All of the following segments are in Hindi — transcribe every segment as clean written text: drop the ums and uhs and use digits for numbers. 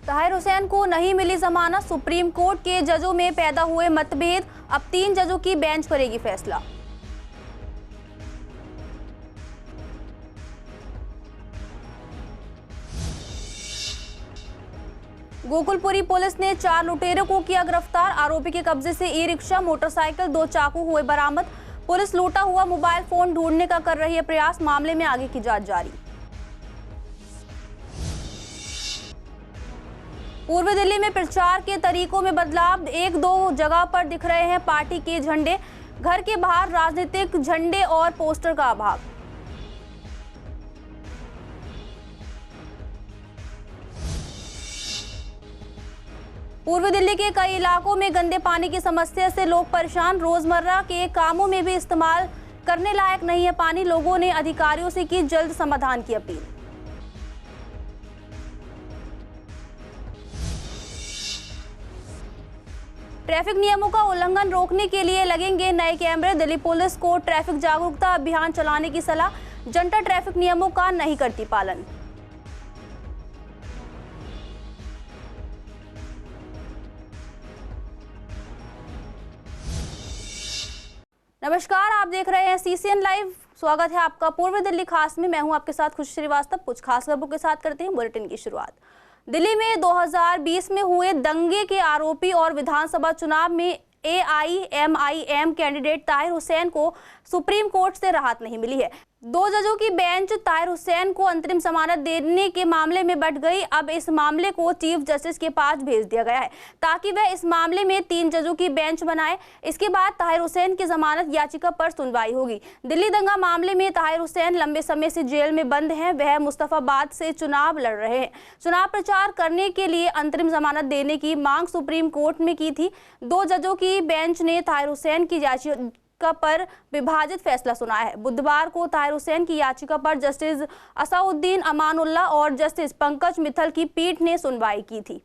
ताहिर हुसैन को नहीं मिली जमानत, सुप्रीम कोर्ट के जजों में पैदा हुए मतभेद, अब 3 जजों की बेंच करेगी फैसला। गोकुलपुरी पुलिस ने 4 लुटेरों को किया गिरफ्तार, आरोपी के कब्जे से ई-रिक्शा, मोटरसाइकिल, 2 चाकू हुए बरामद। पुलिस लूटा हुआ मोबाइल फोन ढूंढने का कर रही है प्रयास, मामले में आगे की जांच जारी। पूर्वी दिल्ली में प्रचार के तरीकों में बदलाव, 1-2 जगह पर दिख रहे हैं पार्टी के झंडे, घर के बाहर राजनीतिक झंडे और पोस्टर का अभाव। पूर्वी दिल्ली के कई इलाकों में गंदे पानी की समस्या से लोग परेशान, रोजमर्रा के कामों में भी इस्तेमाल करने लायक नहीं है पानी, लोगों ने अधिकारियों से की जल्द समाधान की अपील। ट्रैफिक नियमों का उल्लंघन रोकने के लिए लगेंगे नए कैमरे, दिल्ली पुलिस को ट्रैफिक जागरूकता अभियान चलाने की सलाह, जनता ट्रैफिक नियमों का नहीं करती पालन। नमस्कार, आप देख रहे हैं CCN लाइव। स्वागत है आपका पूर्वी दिल्ली खास में। मैं हूं आपके साथ खुशी श्रीवास्तव। कुछ खास खबरों के साथ करते हैं बुलेटिन की शुरुआत। दिल्ली में 2020 में हुए दंगे के आरोपी और विधानसभा चुनाव में AIMIM कैंडिडेट ताहिर हुसैन को सुप्रीम कोर्ट से राहत नहीं मिली है। 2 जजों की बेंच ताहिर हुसैन को अंतरिम जमानत देने के मामले में बंट गई। अब इस मामले को चीफ जस्टिस के पास भेज दिया गया है ताकि वह इस मामले में 3 जजों की बेंच बनाए। इसके बाद ताहिर हुसैन की जमानत याचिका पर सुनवाई होगी। दिल्ली दंगा मामले में ताहिर हुसैन लंबे समय से जेल में बंद हैं। वह मुस्तफाबाद से चुनाव लड़ रहे हैं। चुनाव प्रचार करने के लिए अंतरिम जमानत देने की मांग सुप्रीम कोर्ट में की थी। 2 जजों की बेंच ने ताहिर हुसैन की याचिका पर विभाजित फैसला सुनाया है। बुधवार को ताहिर हुसैन की याचिका पर जस्टिस असाउद्दीन अमानुल्लाह और जस्टिस पंकज मित्तल की पीठ ने सुनवाई की थी।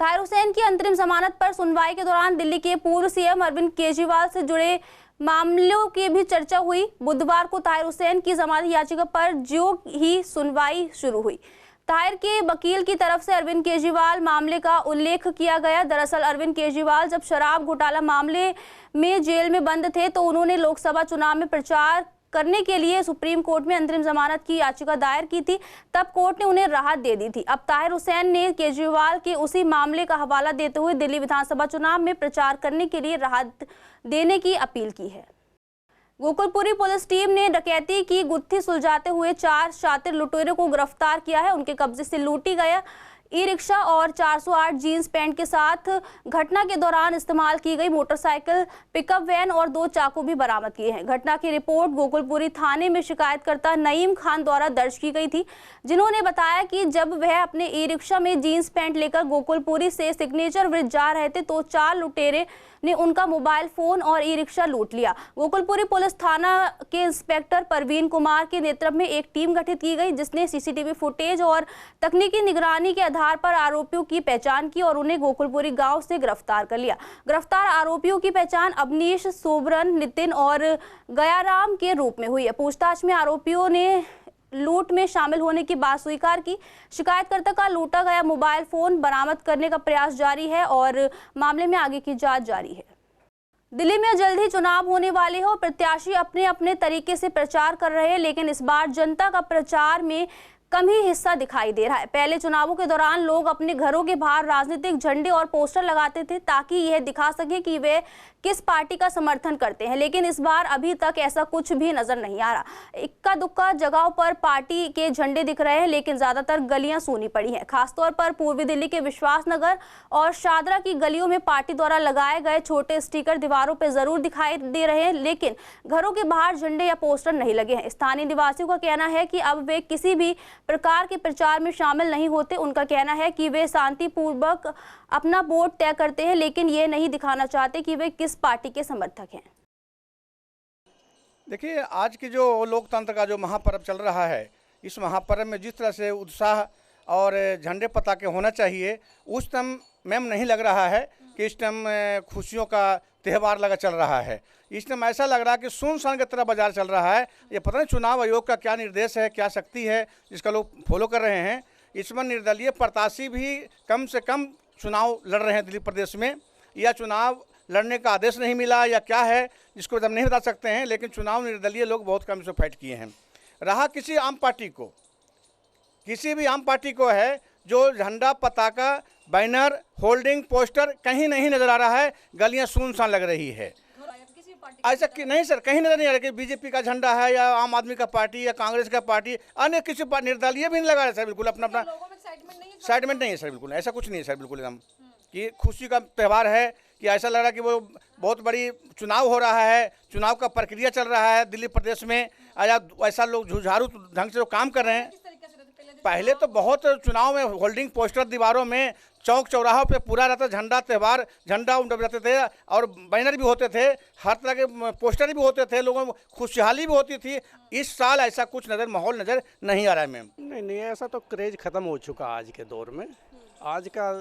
ताहिर हुसैन की अंतरिम जमानत पर सुनवाई के दौरान दिल्ली के पूर्व CM अरविंद केजरीवाल से जुड़े मामलों की भी चर्चा हुई। बुधवार को ताहिर हुसैन की जमानत याचिका पर जो ही सुनवाई शुरू हुई, ताहिर के वकील की तरफ से अरविंद केजरीवाल मामले का उल्लेख किया गया। दरअसल अरविंद केजरीवाल जब शराब घोटाला मामले में जेल में बंद थे तो उन्होंने लोकसभा चुनाव में प्रचार करने के लिए सुप्रीम कोर्ट में अंतरिम जमानत की याचिका दायर की थी। तब कोर्ट ने उन्हें राहत दे दी थी। अब ताहिर हुसैन ने केजरीवाल के उसी मामले का हवाला देते हुए दिल्ली विधानसभा चुनाव में प्रचार करने के लिए राहत देने की अपील की है। गोकुलपुरी पुलिस टीम ने डकैती की गुत्थी सुलझाते हुए 4 शातिर लुटेरों को गिरफ्तार किया है। उनके कब्जे से लूटी गया ई-रिक्शा और 408 जीन्स पैंट के साथ घटना के दौरान इस्तेमाल की गई मोटरसाइकिल, पिकअप वैन और 2 चाकू भी बरामद किए हैं। घटना की रिपोर्ट गोकुलपुरी थाने में शिकायतकर्ता नईम खान द्वारा दर्ज की गई थी, जिन्होंने बताया कि जब वह अपने ई-रिक्शा में जीन्स पैंट लेकर गोकुलपुरी से सिग्नेचर ब्रिज जा रहे थे तो 4 लुटेरे ने उनका मोबाइल फोन और ई-रिक्शा लूट लिया। गोकुलपुरी पुलिस थाना के इंस्पेक्टर परवीन कुमार के नेतृत्व में एक टीम गठित की गई, जिसने CCTV फुटेज और तकनीकी निगरानी के आधार पर आरोपियों की पहचान की और उन्हें गोकुलपुरी गांव से गिरफ्तार कर लिया। गिरफ्तार आरोपियों की पहचान अवनीश, सोबरन, नितिन और गयाराम के रूप में हुई है। पूछताछ में आरोपियों ने लूट में शामिल होने की बात स्वीकार की। शिकायतकर्ता का लूटा गया मोबाइल फोन बरामद करने का प्रयास जारी है और मामले में आगे की जांच जारी है। दिल्ली में जल्द ही चुनाव होने वाले हैं और प्रत्याशी अपने अपने तरीके से प्रचार कर रहे हैं, लेकिन इस बार जनता का प्रचार में कम ही हिस्सा दिखाई दे रहा है। पहले चुनावों के दौरान लोग अपने घरों के बाहर राजनीतिक झंडे और पोस्टर लगाते थे ताकि यह दिखा सके कि वे किस पार्टी का समर्थन करते हैं, लेकिन इस बार अभी तक ऐसा कुछ भी नजर नहीं आ रहा। इक्का दुक्का जगहों पर पार्टी के झंडे दिख रहे हैं, लेकिन ज्यादातर गलियां सूनी पड़ी हैं। खासतौर पर पूर्वी दिल्ली के विश्वास नगर और शादरा की गलियों में पार्टी द्वारा लगाए गए छोटे स्टिकर दीवारों पर जरूर दिखाई दे रहे हैं, लेकिन घरों के बाहर झंडे या पोस्टर नहीं लगे हैं। स्थानीय निवासियों का कहना है कि अब वे किसी भी प्रकार के प्रचार में शामिल नहीं होते। उनका कहना है कि वे शांतिपूर्वक अपना वोट तय करते हैं, लेकिन ये नहीं दिखाना चाहते कि वे किस पार्टी के समर्थक हैं। देखिए, आज की जो लोकतंत्र का जो महापर्व चल रहा है, इस महापर्व में जिस तरह से उत्साह और झंडे पताके होना चाहिए, उस टाइम मैम नहीं लग रहा है कि इस टाइम खुशियों का त्यौहार लगा चल रहा है। इस टाइम ऐसा लग रहा है कि सुनसान की तरह बाजार चल रहा है। ये पता नहीं चुनाव आयोग का क्या निर्देश है, क्या शक्ति है जिसका लोग फॉलो कर रहे हैं। इसमें निर्दलीय प्रत्याशी भी कम से कम चुनाव लड़ रहे हैं दिल्ली प्रदेश में, या चुनाव लड़ने का आदेश नहीं मिला या क्या है जिसको हम नहीं बता सकते हैं, लेकिन चुनाव निर्दलीय लोग बहुत कम से फाइट किए हैं। रहा किसी आम पार्टी को, किसी भी आम पार्टी को है जो झंडा, पताका, बैनर, होल्डिंग, पोस्टर कहीं नहीं नज़र आ रहा है, गलियां सुनसान लग रही है। ऐसा कि नहीं सर, कहीं नजर नहीं आ रहा कि बीजेपी का झंडा है या आम आदमी का पार्टी या कांग्रेस का पार्टी, अन्य किसी निर्दलीय भी नहीं लगा रहे सर, बिल्कुल अपना अपना एक्साइटमेंट नहीं है सर, बिल्कुल ऐसा कुछ नहीं है सर, बिल्कुल एकदम कि खुशी का त्यौहार है, कि ऐसा लग रहा है कि वो बहुत बड़ी चुनाव हो रहा है, चुनाव का प्रक्रिया चल रहा है दिल्ली प्रदेश में, ऐसा लोग झुझारू ढंग से जो काम कर रहे हैं। पहले तो बहुत चुनाव में होल्डिंग पोस्टर दीवारों में, चौक चौराहों पे पूरा रहता झंडा, त्यौहार झंडा उड़ जाते थे और बैनर भी होते थे, हर तरह के पोस्टर भी होते थे, लोगों में खुशहाली भी होती थी। इस साल ऐसा कुछ माहौल नज़र नहीं आ रहा है मैम। नहीं, ऐसा तो क्रेज ख़त्म हो चुका आज के दौर में। आज का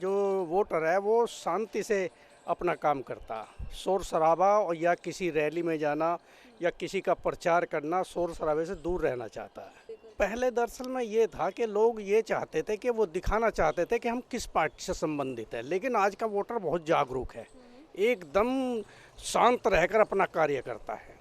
जो वोटर है वो शांति से अपना काम करता, शोर शराबा या किसी रैली में जाना या किसी का प्रचार करना, शोर शराबे से दूर रहना चाहता है। पहले दरअसल में ये था कि लोग ये चाहते थे कि वो दिखाना चाहते थे कि हम किस पार्टी से संबंधित है, लेकिन आज का वोटर बहुत जागरूक है, एकदम शांत रहकर अपना कार्य करता है।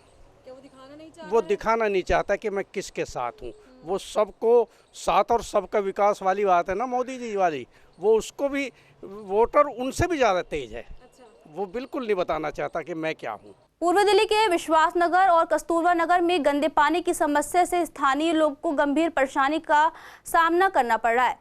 वो दिखाना नहीं चाहता कि मैं किसके साथ हूँ, वो सबको साथ और सबका विकास वाली बात है ना मोदी जी वाली, वो उसको भी वोटर उनसे भी ज़्यादा तेज है। वो बिल्कुल नहीं बताना चाहता कि मैं क्या हूँ। पूर्व दिल्ली के विश्वास नगर और कस्तूरबा नगर में गंदे पानी की समस्या से स्थानीय लोगों को गंभीर परेशानी का सामना करना पड़ रहा है।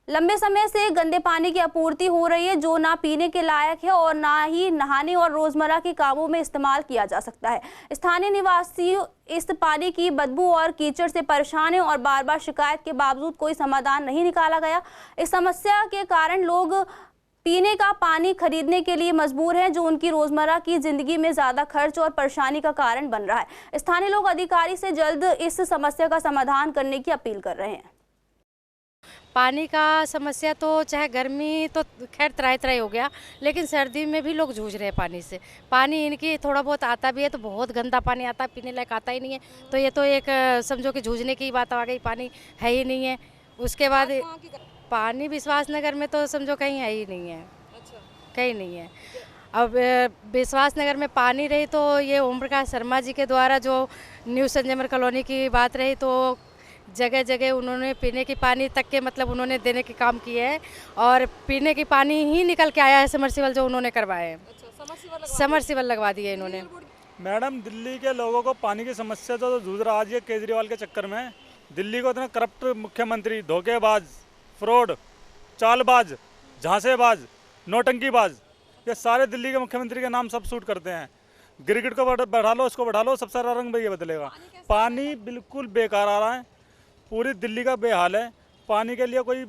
लंबे समय से गंदे पानी की आपूर्ति हो रही है, जो ना पीने के लायक है और ना ही नहाने और रोजमर्रा के कामों में इस्तेमाल किया जा सकता है। स्थानीय निवासी इस पानी की बदबू और कीचड़ से परेशान हैं और बार बार शिकायत के बावजूद कोई समाधान नहीं निकाला गया। इस समस्या के कारण लोग पीने का पानी खरीदने के लिए मजबूर हैं, जो उनकी रोजमर्रा की जिंदगी में ज्यादा खर्च और परेशानी का कारण बन रहा है। स्थानीय लोग अधिकारी से जल्द इस समस्या का समाधान करने की अपील कर रहे हैं। पानी का समस्या तो चाहे गर्मी तो खैर त्राही त्राही हो गया, लेकिन सर्दी में भी लोग जूझ रहे हैं पानी से। पानी इनकी थोड़ा बहुत आता भी है तो बहुत गंदा पानी आता है, पीने लायक आता ही नहीं है। तो ये तो एक समझो कि जूझने की बात आ गई, पानी है ही नहीं है। उसके बाद पानी विश्वास नगर में तो समझो कहीं है ही नहीं है। अच्छा। कहीं नहीं है। अब विश्वास नगर में पानी रही तो ये ओम प्रकाश शर्मा जी के द्वारा जो न्यू संजमर कॉलोनी की बात रही तो जगह जगह उन्होंने पीने की पानी तक के मतलब उन्होंने देने के काम किए हैं और पीने की पानी ही निकल के आया है समरसीबल जो उन्होंने करवाए हैं। अच्छा, समरसीबल लगवा दिए इन्होंने। मैडम, दिल्ली के लोगों को पानी की समस्या तो जूझ रहा आज ये केजरीवाल के चक्कर में। दिल्ली को इतना करप्ट मुख्यमंत्री, धोखेबाज, फ्रॉड, चालबाज, झांसेबाज, नौटंकीबाज, ये सारे दिल्ली के मुख्यमंत्री के नाम सब सूट करते हैं। गिरगिट को बैठा लो, उसको बैठा लो, सब सारा रंग भैया बदलेगा। पानी बिल्कुल बेकार आ रहा है, पूरी दिल्ली का बेहाल है। पानी के लिए कोई,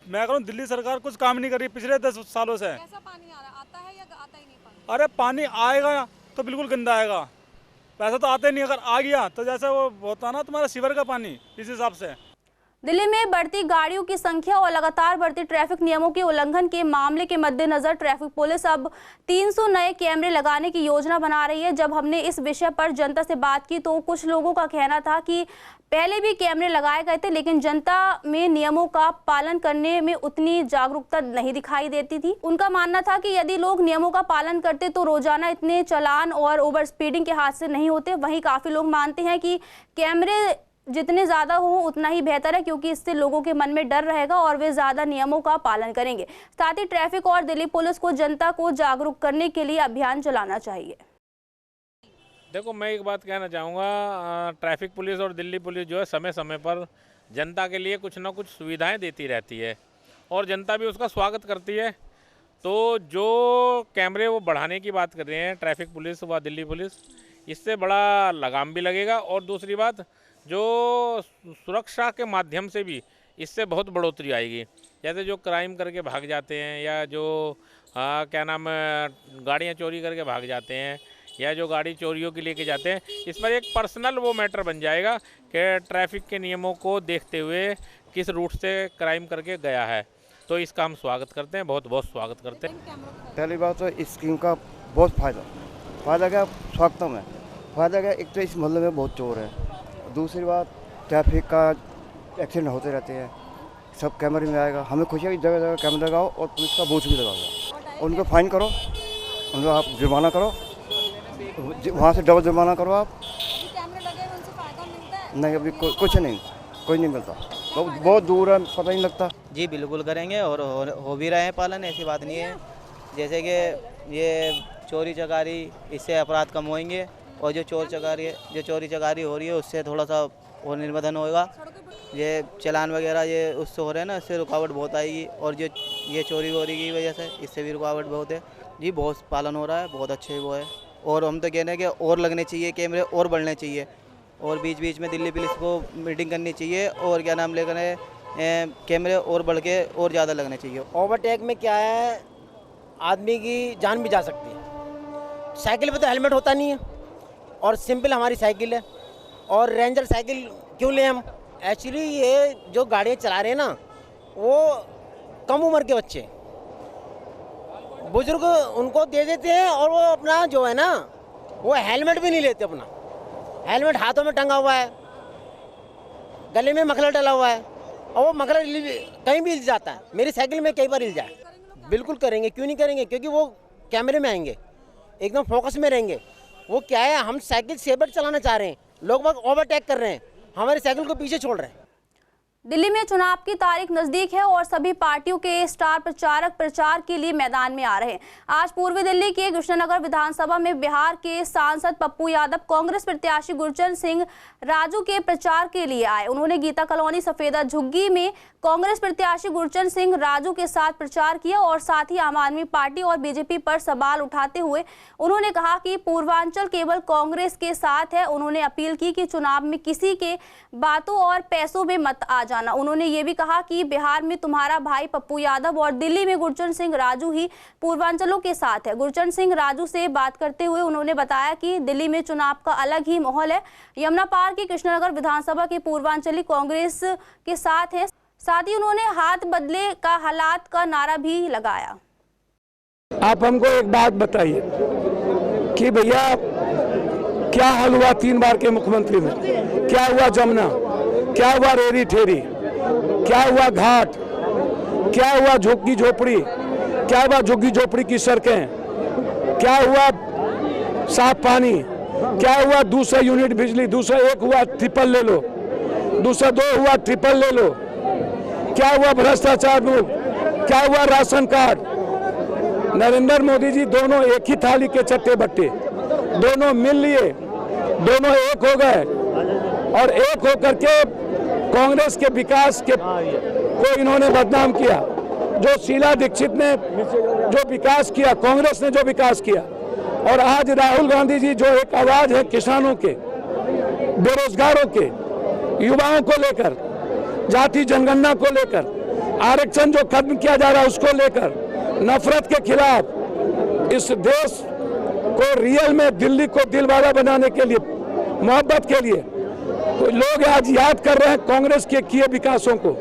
मैं कहूँ दिल्ली सरकार कुछ काम नहीं कर रही पिछले 10 सालों से। कैसा पानी आ रहा है? आता है या आता ही नहीं पानी? अरे पानी आएगा तो बिल्कुल गंदा आएगा, पैसा तो आते नहीं। अगर आ गया तो जैसे वो होता ना तुम्हारा सीवर का पानी, इस हिसाब से। दिल्ली में बढ़ती गाड़ियों की संख्या और लगातार बढ़ती ट्रैफिक नियमों के उल्लंघन के मामले के मद्देनजर ट्रैफिक पुलिस अब 300 नए कैमरे लगाने की योजना बना रही है। जब हमने इस विषय पर जनता से बात की तो कुछ लोगों का कहना था कि पहले भी कैमरे लगाए गए थे, लेकिन जनता में नियमों का पालन करने में उतनी जागरूकता नहीं दिखाई देती थी। उनका मानना था कि यदि लोग नियमों का पालन करते तो रोजाना इतने चालान और ओवर स्पीडिंग के हादसे नहीं होते। वहीं काफी लोग मानते हैं कि कैमरे जितने ज़्यादा हो उतना ही बेहतर है, क्योंकि इससे लोगों के मन में डर रहेगा और वे ज़्यादा नियमों का पालन करेंगे। साथ ही ट्रैफिक और दिल्ली पुलिस को जनता को जागरूक करने के लिए अभियान चलाना चाहिए। देखो, मैं एक बात कहना चाहूँगा, ट्रैफिक पुलिस और दिल्ली पुलिस जो है समय समय पर जनता के लिए कुछ ना कुछ सुविधाएं देती रहती है और जनता भी उसका स्वागत करती है। तो जो कैमरे वो बढ़ाने की बात कर रहे हैं ट्रैफिक पुलिस व दिल्ली पुलिस, इससे बड़ा लगाम भी लगेगा। और दूसरी बात, जो सुरक्षा के माध्यम से भी इससे बहुत बढ़ोतरी आएगी। जैसे जो क्राइम करके भाग जाते हैं या जो क्या नाम गाड़ियाँ चोरी करके भाग जाते हैं या जो गाड़ी चोरियों की लेके जाते हैं, इस पर एक पर्सनल वो मैटर बन जाएगा कि ट्रैफिक के नियमों को देखते हुए किस रूट से क्राइम करके गया है। तो इसका हम स्वागत करते हैं, बहुत बहुत स्वागत करते हैं। पहली बात तो इस स्कीम का बहुत फ़ायदा क्या स्वागत में फ़ायदा क्या, एक तो इस मोहल्ले में बहुत चोर है, दूसरी बात ट्रैफिक का एक्सीडेंट होते रहते हैं, सब कैमरे में आएगा। हमें खुशी है कि जगह जगह कैमरा लगाओ और पुलिस का बोझ भी लगाओ। उनको फाइन करो, उनको आप जुर्माना करो, वहाँ से डबल जुर्माना करो आप। कैमरे लगे हुए उनसे फायदा मिलता है? नहीं, अभी कुछ नहीं, कोई नहीं मिलता, बहुत दूर है, पता नहीं लगता। जी बिल्कुल करेंगे और हो भी रहे हैं पालन, ऐसी बात नहीं है। जैसे कि ये चोरी चकारी, इससे अपराध कम होंगे और जो चोरी चकारी हो रही है उससे थोड़ा सा और निर्बाधन होगा। ये चालान वगैरह ये उससे हो रहे हैं ना, इससे रुकावट बहुत आएगी। और जो ये चोरी वोरी की वजह से इससे भी रुकावट बहुत है। जी बहुत पालन हो रहा है, बहुत अच्छे वो है। और हम तो कह रहे हैं कि और लगने चाहिए कैमरे, और बढ़ने चाहिए। और बीच बीच में दिल्ली पुलिस को मीटिंग करनी चाहिए और क्या नाम लेकर कैमरे और बढ़ के और ज़्यादा लगने चाहिए। ओवरटेक में क्या है, आदमी की जान भी जा सकती है। साइकिल पे तो हेलमेट होता नहीं है और सिंपल हमारी साइकिल है। और रेंजर साइकिल क्यों लें हम? एक्चुअली ये जो गाड़ियाँ चला रहे हैं ना, वो कम उम्र के बच्चे, बुजुर्ग उनको दे देते हैं और वो अपना जो है ना, वो हेलमेट भी नहीं लेते। अपना हेलमेट हाथों में टंगा हुआ है, गले में मफलर डला हुआ है और वो मफलर कहीं भी हिल जाता है। मेरी साइकिल में कई बार हिल जाए। बिल्कुल करेंगे, क्यों नहीं करेंगे? क्योंकि वो कैमरे में आएंगे, एकदम फोकस में रहेंगे। वो क्या है, हम साइकिल सेफ चलाना चाह रहे हैं, लोग बाग ओवरटेक कर रहे हैं, हमारी साइकिल को पीछे छोड़ रहे हैं। दिल्ली में चुनाव की तारीख नजदीक है और सभी पार्टियों के स्टार प्रचारक प्रचार के लिए मैदान में आ रहे हैं। आज पूर्वी दिल्ली के कृष्णनगर विधानसभा में बिहार के सांसद पप्पू यादव कांग्रेस प्रत्याशी गुरचरण सिंह राजू के प्रचार के लिए आए। उन्होंने गीता कॉलोनी सफेदा झुग्गी में कांग्रेस प्रत्याशी गुरचरण सिंह राजू के साथ प्रचार किया और साथ ही आम आदमी पार्टी और बीजेपी पर सवाल उठाते हुए उन्होंने कहा कि पूर्वांचल केवल कांग्रेस के साथ है। उन्होंने अपील की कि चुनाव में किसी के बातों और पैसों में मत आ जाना। उन्होंने ये भी कहा कि बिहार में तुम्हारा भाई पप्पू यादव और दिल्ली में गुरचरण सिंह राजू ही पूर्वांचलों के साथ है। गुरचरण सिंह राजू से बात करते हुए उन्होंने बताया कि दिल्ली में चुनाव का अलग ही माहौल है। यमुना पार की कृष्णनगर विधानसभा के पूर्वांचली कांग्रेस के साथ है। साथ ही उन्होंने हाथ बदले का हालात का नारा भी लगाया। आप हमको एक बात बताइए कि भैया क्या हाल हुआ 3 बार के मुख्यमंत्री में? क्या हुआ जमुना, क्या हुआ रेरी ठेरी, क्या हुआ घाट, क्या हुआ झुग्गी झोपड़ी, क्या हुआ झुग्गी झोपड़ी की सड़कें, क्या हुआ साफ पानी, क्या हुआ 200 यूनिट बिजली, 201 हुआ ट्रिपल ले लो, 202 हुआ ट्रिपल ले लो, क्या हुआ भ्रष्टाचार मुक्त, क्या हुआ राशन कार्ड। नरेंद्र मोदी जी दोनों एक ही थाली के चट्टे बट्टे, दोनों मिल लिए, दोनों एक हो गए और एक होकर के कांग्रेस के विकास के को इन्होंने बदनाम किया। जो शीला दीक्षित ने जो विकास किया, कांग्रेस ने जो विकास किया, और आज राहुल गांधी जी जो एक आवाज है किसानों के, बेरोजगारों के, युवाओं को लेकर, जाति जनगणना को लेकर, आरक्षण जो खत्म किया जा रहा है उसको लेकर, नफरत के खिलाफ, इस देश को रियल में दिल्ली को दिलवाला बनाने के लिए, मोहब्बत के लिए, तो लोग आज याद कर रहे हैं कांग्रेस के किए विकासों को।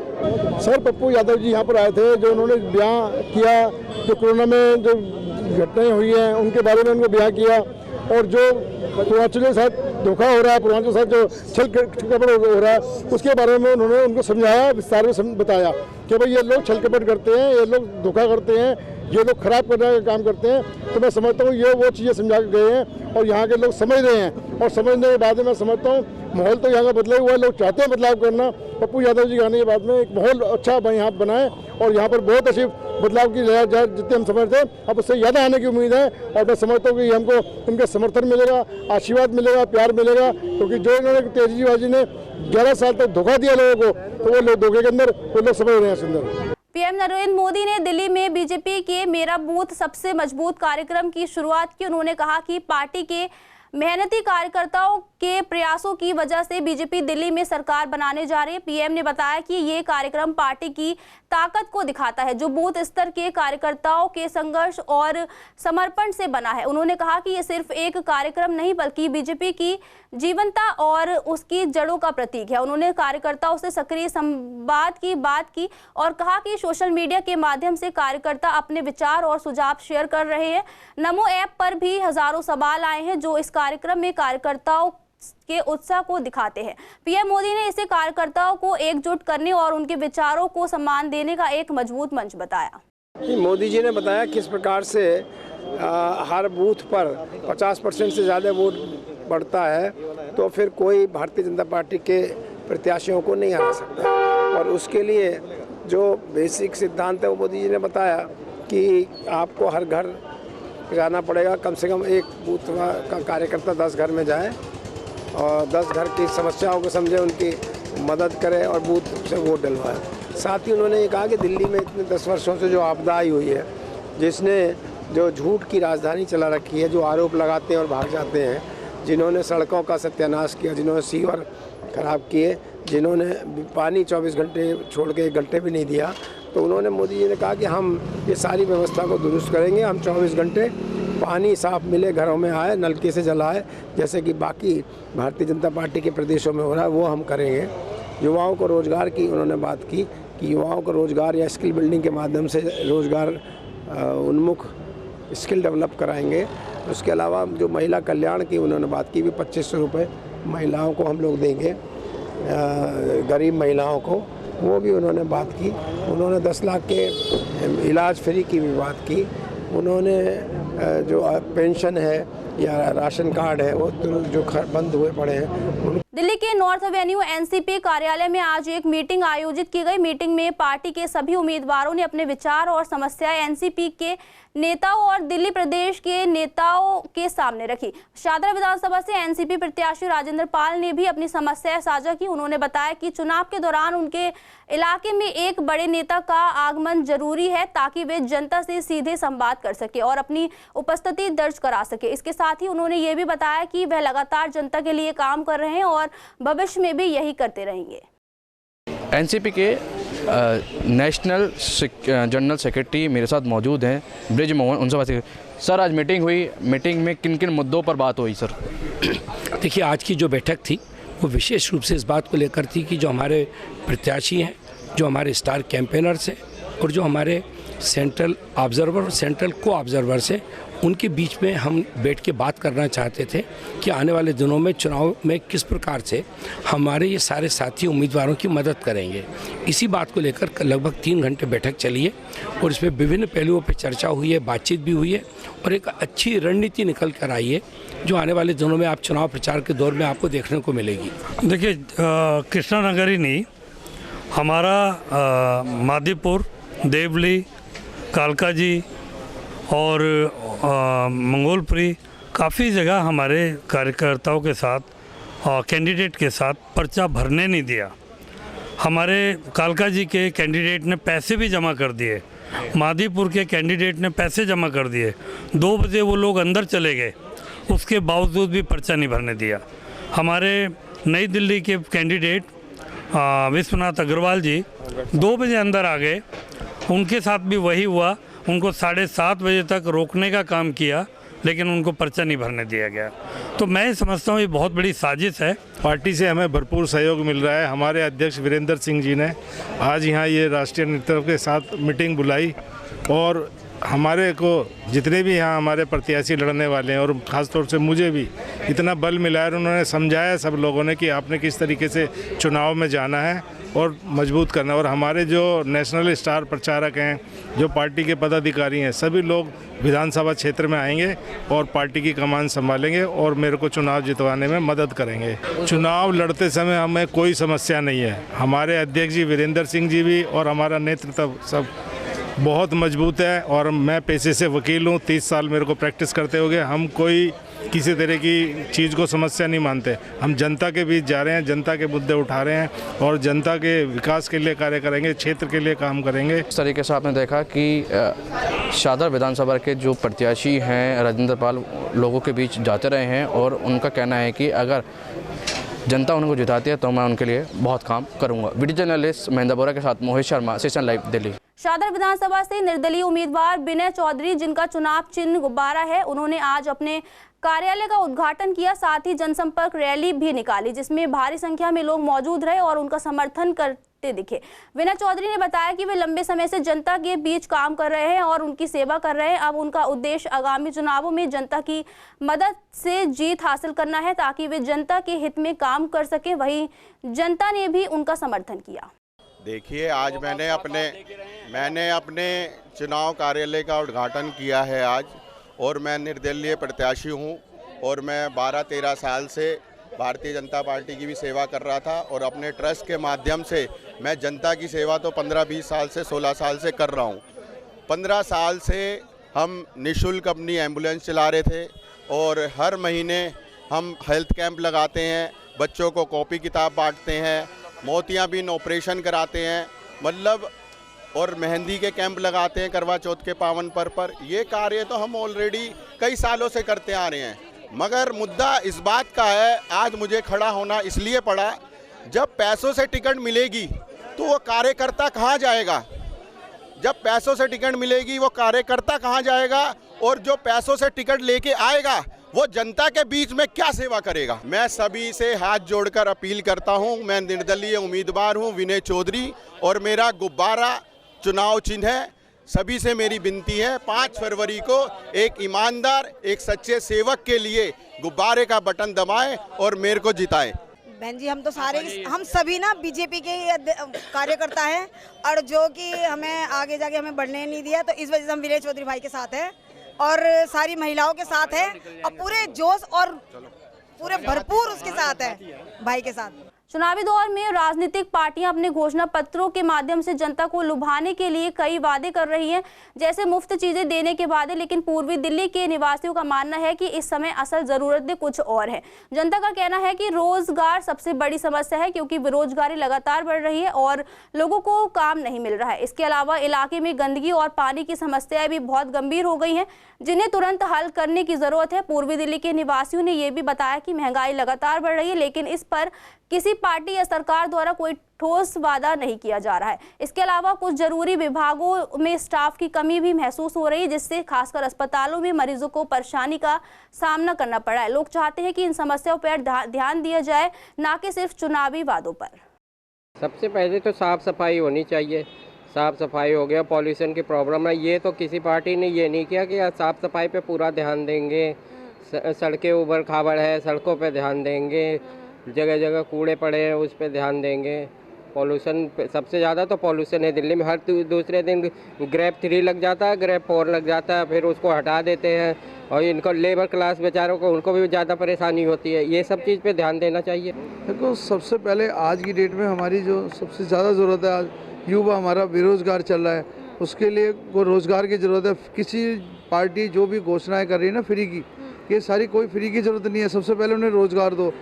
सर पप्पू यादव जी यहाँ पर आए थे, जो उन्होंने बयान किया, जो कोरोना में जो घटनाएं हुई हैं उनके बारे में उनको बयान किया, और जो पूर्वांचल के साथ धोखा हो रहा है, पूर्वांचल के साथ जो छल कपट हो रहा है, उसके बारे में उन्होंने उनको समझाया, विस्तार में बताया कि भाई ये लोग छल कपट करते हैं, ये लोग धोखा करते हैं, ये लोग खराब करने का काम करते हैं। तो मैं समझता हूँ ये वो चीज़ें समझा के गए हैं और यहाँ के लोग समझ रहे हैं, और समझने के बाद मैं समझता हूँ माहौल तो यहाँ का बदला हुआ है, लोग चाहते हैं बदलाव करना। पप्पू यादव जी आने के बाद में एक माहौल अच्छा यहाँ बनाए और यहाँ पर बहुत अच्छी बदलाव की जितने हम समझते हैं अब उससे ज़्यादा आने की उम्मीद है। और मैं समझता हूँ कि हमको इनका समर्थन मिलेगा, आशीर्वाद मिलेगा, प्यार मिलेगा, क्योंकि जो इन्होंने तेजस्वी ने 11 साल तक धोखा दिया लोगों को, तो वो लोग धोखे के अंदर वो लोग समझ रहे हैं सुंदर। पीएम नरेंद्र मोदी ने दिल्ली में बीजेपी के मेरा बूथ सबसे मजबूत कार्यक्रम की शुरुआत की। उन्होंने कहा कि पार्टी के मेहनती कार्यकर्ताओं के प्रयासों की वजह से बीजेपी दिल्ली में सरकार बनाने जा रही है। पीएम ने बताया कि ये कार्यक्रम पार्टी की ताकत को दिखाता है, जो बूथ स्तर के कार्यकर्ताओं के संघर्ष और समर्पण से बना है। उन्होंने कहा कि ये सिर्फ एक कार्यक्रम नहीं बल्कि बीजेपी की जीवंतता और उसकी जड़ों का प्रतीक है। उन्होंने कार्यकर्ताओं से सक्रिय संवाद की बात की और कहा कि सोशल मीडिया के माध्यम से कार्यकर्ता अपने विचार और सुझाव शेयर कर रहे हैं। नमो ऐप पर भी हजारों सवाल आए हैं जो इस कार्यक्रम में कार्यकर्ताओं के उत्साह को दिखाते हैं। पीएम मोदी ने इसे कार्यकर्ताओं को एकजुट करने और उनके विचारों को सम्मान देने का एक मजबूत मंच बताया। मोदी जी ने बताया किस प्रकार से हर बूथ पर 50% से ज़्यादा वोट बढ़ता है तो फिर कोई भारतीय जनता पार्टी के प्रत्याशियों को नहीं हरा सकता। और उसके लिए जो बेसिक सिद्धांत है वो मोदी जी ने बताया कि आपको हर घर जाना पड़ेगा, कम से कम एक बूथ का कार्यकर्ता 10 घर में जाए और 10 घर की समस्याओं को समझे, उनकी मदद करे और बूथ से वोट डलवाए। साथ ही उन्होंने ये कहा कि दिल्ली में इतने 10 वर्षों से जो आपदा आई हुई है, जिसने जो झूठ की राजधानी चला रखी है, जो आरोप लगाते हैं और भाग जाते हैं, जिन्होंने सड़कों का सत्यानाश किया, जिन्होंने सीवर खराब किए, जिन्होंने पानी 24 घंटे छोड़ के 1 घंटे भी नहीं दिया, तो उन्होंने मोदी जी ने कहा कि हम ये सारी व्यवस्था को दुरुस्त करेंगे। हम 24 घंटे पानी साफ मिले, घरों में आए, नलके से जलाए, जैसे कि बाकी भारतीय जनता पार्टी के प्रदेशों में हो रहा है, वो हम करेंगे। युवाओं को रोज़गार की उन्होंने बात की कि युवाओं को रोज़गार या स्किल बिल्डिंग के माध्यम से रोज़गार उन्मुख स्किल डेवलप कराएंगे। उसके अलावा जो महिला कल्याण की उन्होंने बात की भी 2500 रुपये महिलाओं को हम लोग देंगे, गरीब महिलाओं को, वो भी उन्होंने बात की। उन्होंने 10 लाख के इलाज फ्री की भी बात की। उन्होंने जो पेंशन है या राशन कार्ड है वो जो बंद हुए पड़े हैं। दिल्ली के नॉर्थ एवेन्यू एनसीपी कार्यालय में आज एक मीटिंग आयोजित की गई। मीटिंग में पार्टी के सभी उम्मीदवारों ने अपने विचार और समस्याएं एनसीपी के नेताओं और दिल्ली प्रदेश के नेताओं के सामने रखी। शाहदरा विधानसभा से एनसीपी प्रत्याशी राजेंद्र पाल ने भी अपनी समस्याएं साझा की। उन्होंने बताया कि चुनाव के दौरान उनके इलाके में एक बड़े नेता का आगमन जरूरी है ताकि वे जनता से सीधे संवाद कर सके और अपनी उपस्थिति दर्ज करा सके। इसके साथ ही उन्होंने ये भी बताया कि वह लगातार जनता के लिए काम कर रहे हैं और भविष्य में भी यही करते रहेंगे। एनसीपी के नेशनल जनरल सेक्रेटरी मेरे साथ मौजूद हैं, ब्रिज मोहन, उनसे बात करें। सर, आज मीटिंग हुई, मीटिंग में किन किन मुद्दों पर बात हुई सर? देखिए, आज की जो बैठक थी वो विशेष रूप से इस बात को लेकर थी कि जो हमारे प्रत्याशी हैं, जो हमारे स्टार कैंपेनर्स हैं और जो हमारे सेंट्रल ऑब्जर्वर, सेंट्रल को ऑब्जर्वर्स हैं, उनके बीच में हम बैठ के बात करना चाहते थे कि आने वाले दिनों में चुनाव में किस प्रकार से हमारे ये सारे साथी उम्मीदवारों की मदद करेंगे। इसी बात को लेकर लगभग 3 घंटे बैठक चली है और इसमें विभिन्न पहलुओं पर चर्चा हुई है, बातचीत भी हुई है और एक अच्छी रणनीति निकल कर आई है जो आने वाले दिनों में आप चुनाव प्रचार के दौर में आपको देखने को मिलेगी। देखिए, कृष्णा नगर ही नहीं, हमारा मादीपुर, देवली, कालका जी और मंगोलपुरी, काफ़ी जगह हमारे कार्यकर्ताओं के साथ, कैंडिडेट के साथ पर्चा भरने नहीं दिया। हमारे कालका जी के कैंडिडेट ने पैसे भी जमा कर दिए, मादीपुर के कैंडिडेट ने पैसे जमा कर दिए। 2 बजे वो लोग अंदर चले गए, उसके बावजूद भी पर्चा नहीं भरने दिया। हमारे नई दिल्ली के कैंडिडेट विश्वनाथ अग्रवाल जी 2 बजे अंदर आ गए, उनके साथ भी वही हुआ। उनको 7:30 बजे तक रोकने का काम किया लेकिन उनको पर्चा नहीं भरने दिया गया। तो मैं समझता हूँ ये बहुत बड़ी साजिश है। पार्टी से हमें भरपूर सहयोग मिल रहा है। हमारे अध्यक्ष वीरेंद्र सिंह जी ने आज यहाँ ये राष्ट्रीय नेतृत्व के साथ मीटिंग बुलाई और हमारे को जितने भी यहाँ हमारे प्रत्याशी लड़ने वाले हैं और ख़ासतौर से मुझे भी इतना बल मिला है। उन्होंने समझाया सब लोगों ने कि आपने किस तरीके से चुनाव में जाना है और मजबूत करना। और हमारे जो नेशनल स्टार प्रचारक हैं, जो पार्टी के पदाधिकारी हैं, सभी लोग विधानसभा क्षेत्र में आएंगे और पार्टी की कमान संभालेंगे और मेरे को चुनाव जितवाने में मदद करेंगे। चुनाव लड़ते समय हमें कोई समस्या नहीं है। हमारे अध्यक्ष जी वीरेंद्र सिंह जी भी और हमारा नेतृत्व सब बहुत मजबूत है और मैं पेशे से वकील हूँ। 30 साल मेरे को प्रैक्टिस करते हो गए। हम कोई किसी तरह की चीज़ को समस्या नहीं मानते। हम जनता के बीच जा रहे हैं, जनता के मुद्दे उठा रहे हैं और जनता के विकास के लिए कार्य करेंगे, क्षेत्र के लिए काम करेंगे। इस तरीके से आपने देखा कि शाहदरा विधानसभा के जो प्रत्याशी हैं राजेंद्र पाल लोगों के बीच जाते रहे हैं और उनका कहना है कि अगर जनता उनको जिताती है तो मैं उनके लिए बहुत काम करूंगा। वीडियो जर्नलिस्ट महेंद्र बोरा के साथ मोहित शर्मा, सीसीएन लाइव, दिल्ली। शादर विधानसभा से निर्दलीय उम्मीदवार विनय चौधरी, जिनका चुनाव चिन्ह गुब्बारा है, उन्होंने आज अपने कार्यालय का उद्घाटन किया। साथ ही जनसंपर्क रैली भी निकाली, जिसमें भारी संख्या में लोग मौजूद रहे और उनका समर्थन करते दिखे। विनय चौधरी ने बताया कि वे लंबे समय से जनता के बीच काम कर रहे हैं और उनकी सेवा कर रहे हैं। अब उनका उद्देश्य आगामी चुनावों में जनता की मदद से जीत हासिल करना है, ताकि वे जनता के हित में काम कर सकें। वहीं जनता ने भी उनका समर्थन किया। देखिए, आज मैंने अपने चुनाव कार्यालय का उद्घाटन किया है आज, और मैं निर्दलीय प्रत्याशी हूं और मैं 12-13 साल से भारतीय जनता पार्टी की भी सेवा कर रहा था और अपने ट्रस्ट के माध्यम से मैं जनता की सेवा तो 15-20 साल से 16 साल से कर रहा हूं। 15 साल से हम निःशुल्क अपनी एम्बुलेंस चला रहे थे और हर महीने हम हेल्थ कैंप लगाते हैं, बच्चों को कॉपी किताब बांटते हैं, मोतियाबिंद ऑपरेशन कराते हैं, मतलब और मेहंदी के कैंप लगाते हैं करवा चौथ के पावन पर्व पर। ये कार्य तो हम ऑलरेडी कई सालों से करते आ रहे हैं, मगर मुद्दा इस बात का है, आज मुझे खड़ा होना इसलिए पड़ा, जब पैसों से टिकट मिलेगी तो वो कार्यकर्ता कहाँ जाएगा? जब पैसों से टिकट मिलेगी वो कार्यकर्ता कहाँ जाएगा? और जो पैसों से टिकट लेके आएगा वो जनता के बीच में क्या सेवा करेगा? मैं सभी से हाथ जोड़कर अपील करता हूं। मैं निर्दलीय उम्मीदवार हूं विनय चौधरी और मेरा गुब्बारा चुनाव चिन्ह है। सभी से मेरी विनती है, 5 फरवरी को एक ईमानदार, एक सच्चे सेवक के लिए गुब्बारे का बटन दबाएं और मेरे को जिताएं। बहन जी, हम सभी ना बीजेपी के कार्यकर्ता हैं और जो कि हमें आगे जाके हमें बढ़ने नहीं दिया, तो इस वजह से हम विनय चौधरी भाई के साथ हैं और सारी महिलाओं के साथ है और पूरे जोश और पूरे भरपूर उसके साथ है, भाई के साथ। चुनावी दौर में राजनीतिक पार्टियां अपने घोषणा पत्रों के माध्यम से जनता को लुभाने के लिए कई वादे कर रही हैं, जैसे मुफ्त चीजें देने के वादे। लेकिन पूर्वी दिल्ली के निवासियों का मानना है कि इस समय असल जरूरतें कुछ और है। जनता का कहना है कि रोजगार सबसे बड़ी समस्या है, क्योंकि बेरोजगारी लगातार बढ़ रही है और लोगों को काम नहीं मिल रहा है। इसके अलावा इलाके में गंदगी और पानी की समस्याएं भी बहुत गंभीर हो गई हैं, जिन्हें तुरंत हल करने की जरूरत है। पूर्वी दिल्ली के निवासियों ने यह भी बताया कि महंगाई लगातार बढ़ रही है, लेकिन इस पर किसी पार्टी या सरकार द्वारा कोई ठोस वादा नहीं किया जा रहा है। इसके अलावा कुछ जरूरी विभागों में स्टाफ की कमी भी महसूस हो रही है, जिससे खासकर अस्पतालों में मरीजों को परेशानी का सामना करना पड़ा है। लोग चाहते हैं कि इन समस्याओं पर ध्यान दिया जाए, ना कि सिर्फ चुनावी वादों पर। सबसे पहले तो साफ सफाई होनी चाहिए। साफ सफाई हो गया, पॉल्यूशन की प्रॉब्लम है, ये तो किसी पार्टी ने ये नहीं किया कि साफ सफाई पे पूरा ध्यान देंगे। सड़कें उबड़ खाबड़ है, सड़कों पे ध्यान देंगे, जगह जगह कूड़े पड़े हैं उस पे ध्यान देंगे। पॉल्यूशन सबसे ज़्यादा तो पॉल्यूशन है दिल्ली में। हर दूसरे दिन ग्रेप 3 लग जाता है, ग्रेप 4 लग जाता है, फिर उसको हटा देते हैं और इनको लेबर क्लास बेचारों को, उनको भी ज़्यादा परेशानी होती है। ये सब चीज़ पे ध्यान देना चाहिए। देखो, सबसे पहले आज की डेट में हमारी जो सबसे ज़्यादा ज़रूरत है, आज युवा हमारा बेरोज़गार चल रहा है, उसके लिए को रोज़गार की ज़रूरत है। किसी पार्टी जो भी घोषणाएँ कर रही है ना फ्री की, ये सारी कोई फ्री की ज़रूरत नहीं है। सबसे पहले उन्हें रोज़गार दो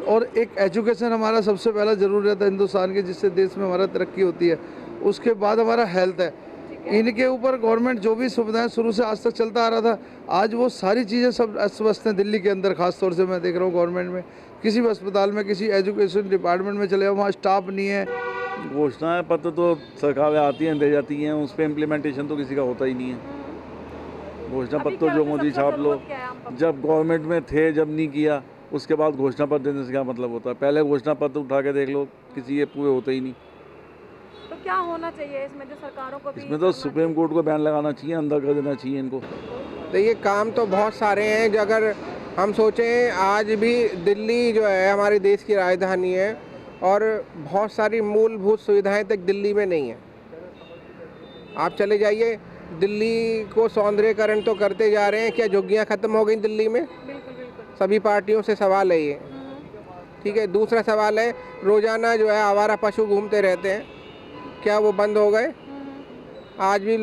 और एक एजुकेशन हमारा सबसे पहला ज़रूरत है हिंदुस्तान के, जिससे देश में हमारा तरक्की होती है। उसके बाद हमारा हेल्थ है। इनके ऊपर गवर्नमेंट जो भी सुविधाएं शुरू से आज तक चलता आ रहा था, आज वो सारी चीज़ें सब अस्वस्थ हैं दिल्ली के अंदर। ख़ास तौर से मैं देख रहा हूँ गवर्नमेंट में, किसी भी अस्पताल में, किसी एजुकेशन डिपार्टमेंट में चले जाओ, वहाँ स्टाफ नहीं है। घोषणाएं पत्र तो सरकारें आती हैं, दे जाती हैं, उस पर इम्प्लीमेंटेशन तो किसी का होता ही नहीं है। घोषणा पत्र जो मोदी छाप लो, जब गवर्नमेंट में थे जब नहीं किया, उसके बाद घोषणा पत्र देने से क्या मतलब होता है? पहले घोषणा पत्र उठा के देख लो, किसी ये पूरे होते ही नहीं। तो क्या होना चाहिए इसमें, जो सरकारों को भी इसमें तो सुप्रीम कोर्ट को बैन लगाना चाहिए, अंदर कर देना चाहिए इनको। देखिए, काम तो बहुत सारे हैं। जो अगर हम सोचें, आज भी दिल्ली जो है हमारे देश की राजधानी है और बहुत सारी मूलभूत सुविधाएं तक दिल्ली में नहीं है। आप चले जाइए, दिल्ली को सौंदर्यीकरण तो करते जा रहे हैं, क्या झुग्गियाँ खत्म हो गई दिल्ली में? सभी पार्टियों से सवाल है ये, ठीक है। दूसरा सवाल है, रोज़ाना जो है आवारा पशु घूमते रहते हैं, क्या वो बंद हो गए? आज भी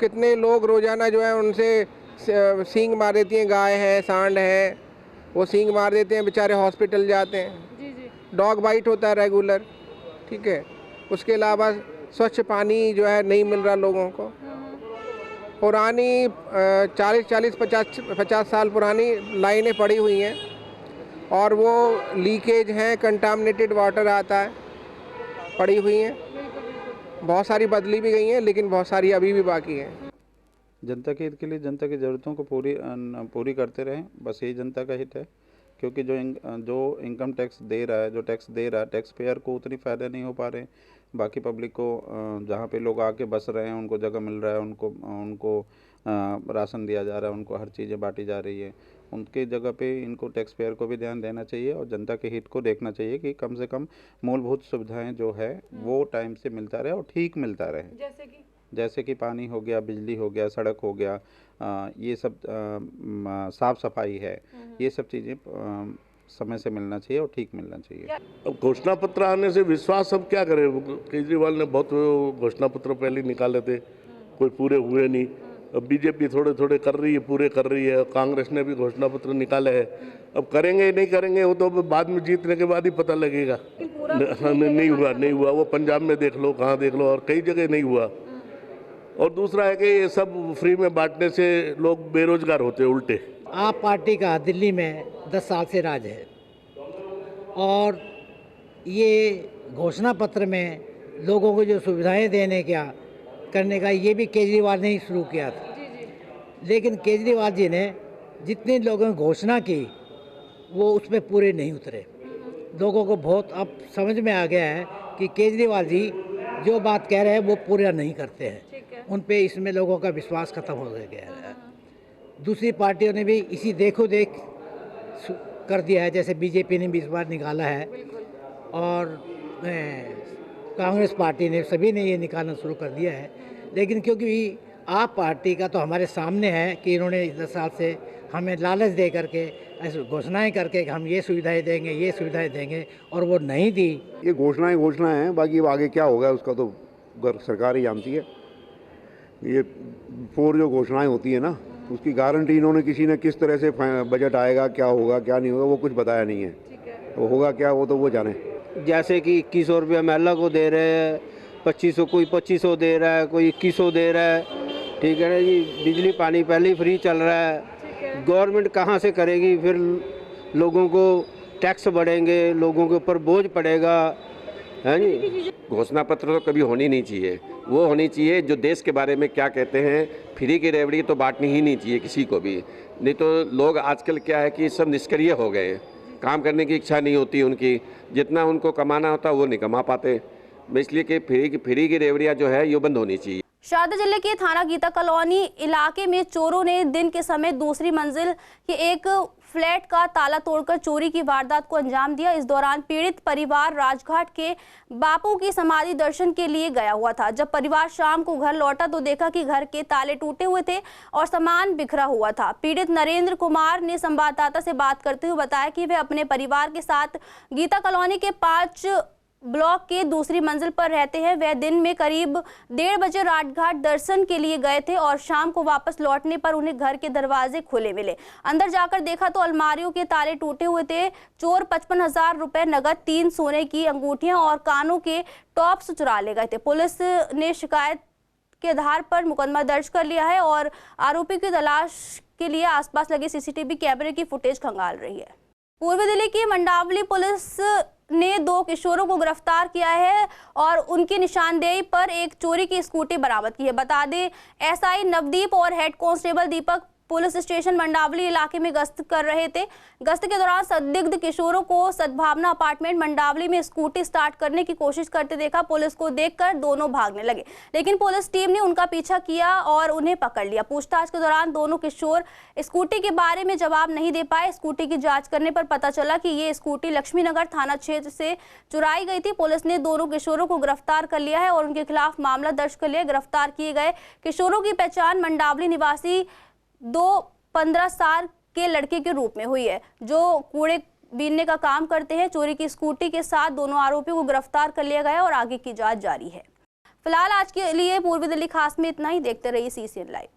कितने लोग रोज़ाना जो है उनसे सींग मार देती हैं, गाय है, सांड है, वो सींग मार देते हैं, बेचारे हॉस्पिटल जाते हैं। डॉग बाइट होता है रेगुलर, ठीक है। उसके अलावा स्वच्छ पानी जो है नहीं मिल रहा लोगों को। पुरानी 40-50 साल पुरानी लाइनें पड़ी हुई हैं और वो लीकेज हैं, कंटामिनेटेड वाटर आता है, पड़ी हुई हैं। बहुत सारी बदली भी गई हैं, लेकिन बहुत सारी अभी भी बाकी हैं। जनता के हित के लिए जनता की ज़रूरतों को पूरी करते रहें, बस यही जनता का हित है। क्योंकि जो इनकम टैक्स दे रहा है, जो टैक्स दे रहा है, टैक्स पेयर को उतनी फ़ायदा नहीं हो पा रहे। बाकी पब्लिक को जहाँ पे लोग आके बस रहे हैं उनको जगह मिल रहा है, उनको राशन दिया जा रहा है, उनको हर चीज़ें बांटी जा रही है। उनके जगह पे इनको टैक्स पेयर को भी ध्यान देना चाहिए और जनता के हित को देखना चाहिए कि कम से कम मूलभूत सुविधाएं जो है वो टाइम से मिलता रहे और ठीक मिलता रहे। जैसे कि पानी हो गया, बिजली हो गया, सड़क हो गया, ये सब साफ़ सफाई है, ये सब चीज़ें समय से मिलना चाहिए और ठीक मिलना चाहिए। अब घोषणा पत्र आने से विश्वास अब क्या करे। केजरीवाल ने बहुत घोषणा पत्र पहले निकाले थे, कोई पूरे हुए नहीं। अब बीजेपी थोड़े थोड़े कर रही है, पूरे कर रही है। कांग्रेस ने भी घोषणा पत्र निकाले हैं, अब करेंगे नहीं करेंगे वो तो बाद में जीतने के बाद ही पता लगेगा। नहीं हुआ। वो पंजाब में देख लो, कहाँ देख लो, और कई जगह नहीं हुआ। और दूसरा है कि ये सब फ्री में बांटने से लोग बेरोजगार होते हैं उल्टे। आप पार्टी का दिल्ली में 10 साल से राज है और ये घोषणा पत्र में लोगों को जो सुविधाएं देने का करने का ये भी केजरीवाल ने ही शुरू किया था। लेकिन केजरीवाल जी ने जितने लोगों ने घोषणा की वो उस पर पूरे नहीं उतरे। लोगों को बहुत अब समझ में आ गया है कि केजरीवाल जी जो बात कह रहे हैं वो पूरा नहीं करते हैं। उन पे इसमें लोगों का विश्वास खत्म हो गया है। दूसरी पार्टियों ने भी इसी देखो देख कर दिया है, जैसे बीजेपी ने भी इस बार निकाला है और कांग्रेस पार्टी ने, सभी ने ये निकालना शुरू कर दिया है। लेकिन क्योंकि आप पार्टी का तो हमारे सामने है कि इन्होंने 10 साल से हमें लालच दे करके ऐसे घोषणाएं करके कि हम ये सुविधाएं देंगे और वो नहीं दी। ये घोषणाएं हैं, बाकी आगे क्या होगा उसका तो सरकार ही जानती है। ये जो घोषणाएं होती है ना, उसकी गारंटी इन्होंने किसी ने किस तरह से बजट आएगा, क्या होगा क्या नहीं होगा, वो कुछ बताया नहीं है। वो होगा क्या वो तो वो जाने। जैसे कि 2100 रुपया महिला को दे रहे हैं, 2500, कोई 2500 दे रहा है, कोई 2100 दे रहा है। ठीक है ना जी। बिजली पानी पहले ही फ्री चल रहा है। गवर्नमेंट कहाँ से करेगी, फिर लोगों को टैक्स बढ़ेंगे, लोगों के ऊपर बोझ पड़ेगा, है जी। घोषणा पत्र तो कभी होनी नहीं चाहिए। वो होनी चाहिए जो देश के बारे में क्या कहते हैं। फ्री की रेवड़ी तो बांटनी ही नहीं चाहिए किसी को भी। नहीं तो लोग आजकल क्या है कि सब निष्क्रिय हो गए, काम करने की इच्छा नहीं होती उनकी, जितना उनको कमाना होता वो नहीं कमा पाते। इसलिए कि फ्री की रेवड़ियाँ जो है ये बंद होनी चाहिए। शारदा जिले के थाना गीता कॉलोनी इलाके में चोरों ने दिन के समय दूसरी मंजिल के एक फ्लैट का ताला तोड़कर चोरी की वारदात को अंजाम दिया। इस दौरान पीड़ित परिवार राजघाट के बापू की समाधि दर्शन के लिए गया हुआ था। जब परिवार शाम को घर लौटा तो देखा कि घर के ताले टूटे हुए थे और सामान बिखरा हुआ था। पीड़ित नरेंद्र कुमार ने संवाददाता से बात करते हुए बताया कि वे अपने परिवार के साथ गीता कॉलोनी के 5 ब्लॉक के दूसरी मंजिल पर रहते हैं। वह दिन में करीब 1:30 बजे राजघाट दर्शन के लिए गए थे और शाम को वापस लौटने पर उन्हें घर के दरवाजे खुले मिले। अंदर जाकर देखा तो अलमारियों के ताले टूटे हुए थे। चोर 55,000 रुपए नगद, 3 सोने की अंगूठियां और कानों के टॉप्स चुरा ले गए थे। पुलिस ने शिकायत के आधार पर मुकदमा दर्ज कर लिया है और आरोपी की तलाश के लिए आसपास लगे सीसीटीवी कैमरे की फुटेज खंगाल रही है। पूर्वी दिल्ली की मंडावली पुलिस ने 2 किशोरों को गिरफ्तार किया है और उनकी निशानदेही पर एक चोरी की स्कूटी बरामद की है। बता दें, एसआई नवदीप और हेड कांस्टेबल दीपक पुलिस स्टेशन मंडावली इलाके में गश्त कर रहे थे। गश्त के दौरान संदिग्ध किशोरों को सद्भावना अपार्टमेंट मंडावली में स्कूटी स्टार्ट करने की कोशिश करते देखा। पुलिस को देखकर दोनों भागने लगे, लेकिन पुलिस टीम ने उनका पीछा किया और उन्हें पकड़ लिया। पूछताछ के दौरान दोनों किशोर स्कूटी के बारे में जवाब नहीं दे पाए। स्कूटी की जांच करने पर पता चला कि ये स्कूटी लक्ष्मीनगर थाना क्षेत्र से चुराई गई थी। पुलिस ने दोनों किशोरों को गिरफ्तार कर लिया है और उनके खिलाफ मामला दर्ज कर लिया। गिरफ्तार किए गए किशोरों की पहचान मंडावली निवासी 15 साल के लड़के के रूप में हुई है, जो कूड़े बीनने का काम करते हैं। चोरी की स्कूटी के साथ दोनों आरोपियों को गिरफ्तार कर लिया गया और आगे की जांच जारी है। फिलहाल आज के लिए पूर्वी दिल्ली खास में इतना ही। देखते रहिए CCN लाइव।